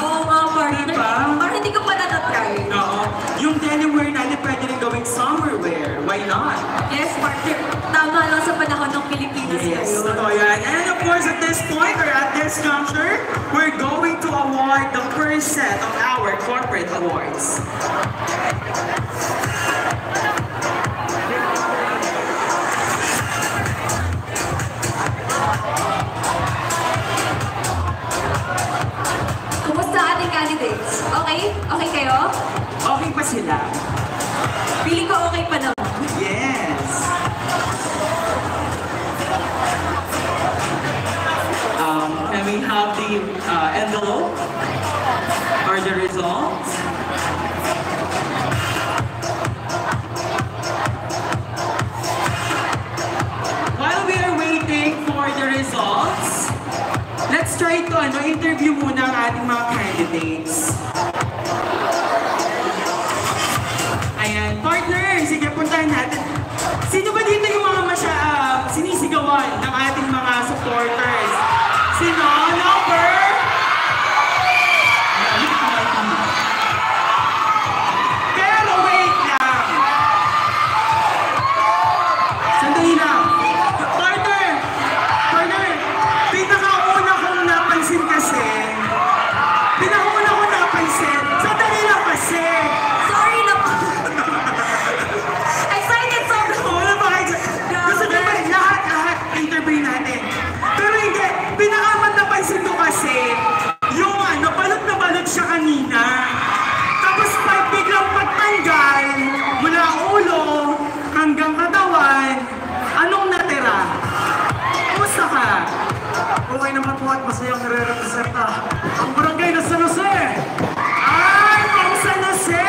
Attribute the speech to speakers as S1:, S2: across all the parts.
S1: Oo nga, partner.
S2: Diba?
S1: Parang hindi ko pa natatry.
S2: Oo. Yung denim wear natin pwede rin gawing summer wear. Why not?
S1: Yes, partner. Tama lang sa panahon ng Pilipinas
S2: Yes,
S1: ngayon.
S2: totoo yan. And of course, at this point or at this juncture, we're going to award the first set of our corporate awards.
S1: Kumusta ating candidates? Okay? Okay kayo?
S2: Okay pa sila?
S1: Feeling ko okay pa naman.
S2: Yes. Can we have the envelope or the results? While we are waiting for the results, let's try to interview muna ang ating mga candidates. Ayan, partner, sige puntahan natin. Sino ba dito yung mga sinisigawan ng ating mga supporters? Sino? Number? Pero wait lang. Sandali lang. Partner, pinakauna kong napansin kasi. Sandali lang kasi.
S1: Sorry na po. Excited sobrang.
S2: Gusto nyo ba lahat interview natin? Pero hindi, pinakamat napansin ko kasi, yung balot na balot siya kanina. Tapos biglang pagtanggal, mula ulo hanggang katawan, anong natira? Kumusta ka?
S3: Okay naman po at masayang nire-representa ang barangay na San Jose!
S2: Ay, pang San Jose!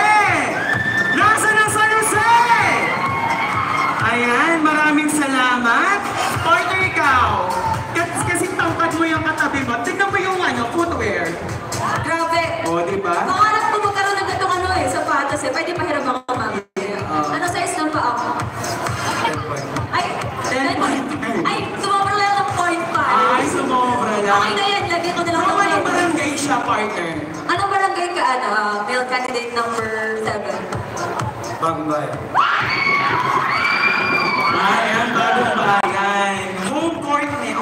S2: Nasa ng San Jose! Ayan, maraming salamat. Partner ikaw, kasi tangkad mo yung katabi mo. Tignan mo yung footwear.
S1: Grabe.
S2: O, diba?
S1: Pangarap ko magkaroon ng ganitong sapatos eh. Pwede pahiram ako mamaya. Ano size lang pa ako? Ay, 10. Ay, sumobra lang ng 0.5.
S2: Ay, sumobra lang.
S1: Okay na yan, lagyan ko na lang
S2: From
S1: ng
S2: anong
S1: 5.
S2: barangay siya, partner?
S1: Anong barangay ka, male candidate number 7?
S3: Bagong bayan.
S2: Ayan, bagong bayan. Home court niya.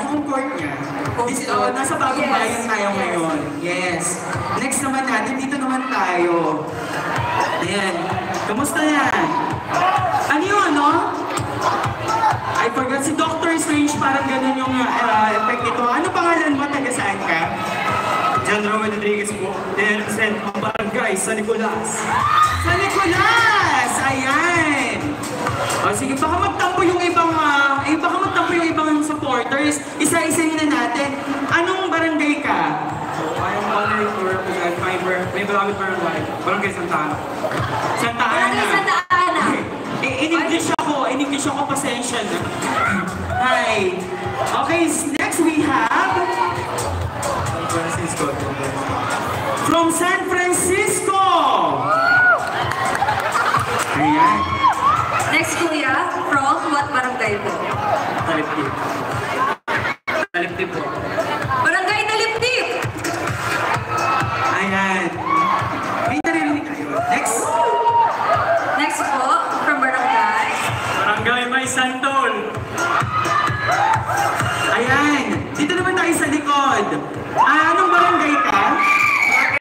S2: Nasa bagong bayan tayo ngayon. Yes. Next naman natin, dito naman tayo. Ayan. Kamusta yan? Ano yun, no? I forgot, si Dr. Strange, parang ganun yung effect nito. Ano pangalan mo? Taga saan ka?
S3: John Romeo Rodriguez po. Represent ang barangay San Nicolas.
S2: San Nicolas! Ayan! O sige, baka magtampo yung ibang supporters. Isa-isahin na natin. Anong barangay ka?
S3: I am honored to represent my beloved barangay, Barangay Santa Ana.
S2: Santa Ana.
S1: Barangay Santa Ana.
S2: In-English ako, pasensya na. Hi. Okay, next we have...
S3: San Francisco.